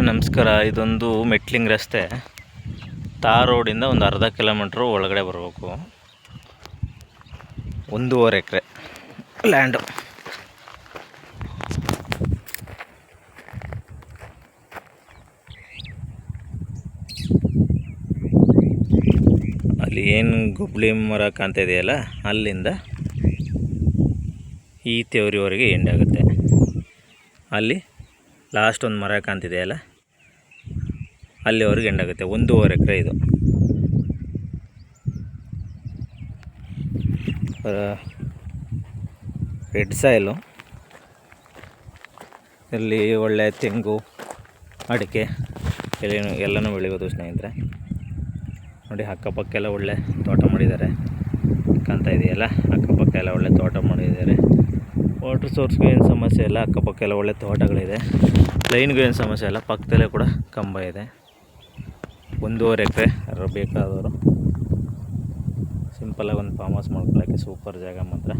ನಮಸ್ಕಾರ. ಇದೊಂದು ಮೆಟ್ಲಿಂಗ್ ರಸ್ತೆ. ತಾರ್ ರೋಡಿಂದ ಒಂದು ಅರ್ಧ ಕಿಲೋಮೀಟ್ರ್ ಒಳಗಡೆ ಬರಬೇಕು. 1.5 ಎಕರೆ ಲ್ಯಾಂಡು. ಅಲ್ಲಿ ಏನು ಗುಬ್ಳಿ ಮರ ಕಾಣ್ತಾ ಇದೆಯಲ್ಲ, ಅಲ್ಲಿಂದ ಈ ತೇವರಿವರೆಗೆ ಎಂಡ್ ಆಗುತ್ತೆ. ಅಲ್ಲಿ ಲಾಸ್ಟ್ ಒಂದು ಮರ ಕಾಣ್ತಿದೆಯಲ್ಲ, ಅಲ್ಲಿವರೆಗೆ ಎಂಡ್ ಆಗುತ್ತೆ. 1.5 ಎಕರೆ ಇದು. Red soil. ಇಲ್ಲಿ ಒಳ್ಳೆ ತೆಂಗು, ಅಡಿಕೆ ಎಲ್ಲನೂ ಬೆಳಿಬೋದು ಸ್ನೇಹಿತರೆ. ನೋಡಿ, ಅಕ್ಕಪಕ್ಕ ಎಲ್ಲ ಒಳ್ಳೆ ತೋಟ ಮಾಡಿದ್ದಾರೆ. ಕಾಣ್ತಾ ಇದೆಯಲ್ಲ, ಅಕ್ಕಪಕ್ಕ ಎಲ್ಲ ಒಳ್ಳೆ ತೋಟ ಮಾಡಿದ್ದಾರೆ. ವಾಟರ್ ಸೋರ್ಸ್ಗೂ ಏನು ಸಮಸ್ಯೆ ಇಲ್ಲ. ಅಕ್ಕಪಕ್ಕ ಎಲ್ಲ ಒಳ್ಳೆ ತೋಟಗಳಿದೆ. ಲೈನ್ಗೂ ಏನು ಸಮಸ್ಯೆ ಇಲ್ಲ. ಪಕ್ಕದಲ್ಲೇ ಕೂಡ ಕಂಬ ಇದೆ. 1.5 ಎಕರೆ. ಯಾರು ಬೇಕಾದವರು ಸಿಂಪಲಾಗಿ ಒಂದು ಫಾರ್ಮ್ ಹೌಸ್ ಮಾಡ್ಕೊಳ್ಳೋಕ್ಕೆ ಸೂಪರ್ ಜಾಗ ಮಾತ್ರ.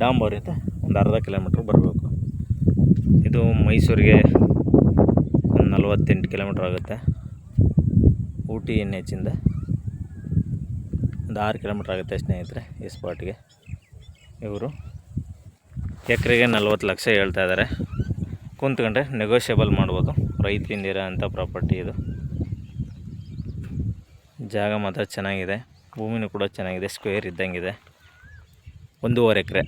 ಡಾಂಬರ್ ಇದೆ. ಒಂದು ಅರ್ಧ ಕಿಲೋಮೀಟ್ರ್ ಬರಬೇಕು. ಇದು ಮೈಸೂರಿಗೆ ಒಂದು 48 ಕಿಲೋಮೀಟ್ರ್ ಆಗುತ್ತೆ. ಊಟಿ NH ಒಂದು 6 ಕಿಲೋಮೀಟ್ರ್ ಆಗುತ್ತೆ ಸ್ನೇಹಿತರೆ ಈ ಸ್ಪಾಟ್ಗೆ. ಇವರು ಎಕರೆಗೆ 40 ಲಕ್ಷ ಹೇಳ್ತಾ ಇದ್ದಾರೆ. ಕುಂತ್ಕೊಂಡ್ರೆ ನೆಗೋಷಿಯಬಲ್ ಮಾಡ್ಬೋದು. ರೈತರಿಂದಿರೋ ಅಂಥ ಪ್ರಾಪರ್ಟಿ ಇದು. ಜಾಗ ಮಾತ್ರ ಚೆನ್ನಾಗಿದೆ. ಭೂಮಿನೂ ಕೂಡ ಚೆನ್ನಾಗಿದೆ. ಸ್ಕ್ವೇರ್ ಇದ್ದಂಗಿದೆ. 1.5 ಎಕರೆ.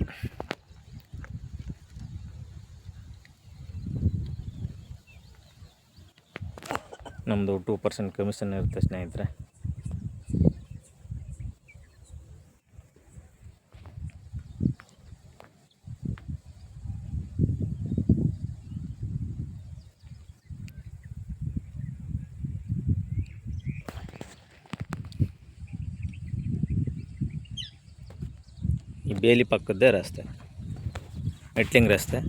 ನಮ್ಮದು 2% ಕಮಿಷನ್ ಇರುತ್ತೆ ಸ್ನೇಹಿತರೆ. ಈ ಬೇಲಿ ಪಕ್ಕದ್ದೇ ರಸ್ತೆ, ಮೆಟ್ಲಿಂಗ್ ರಸ್ತೆ.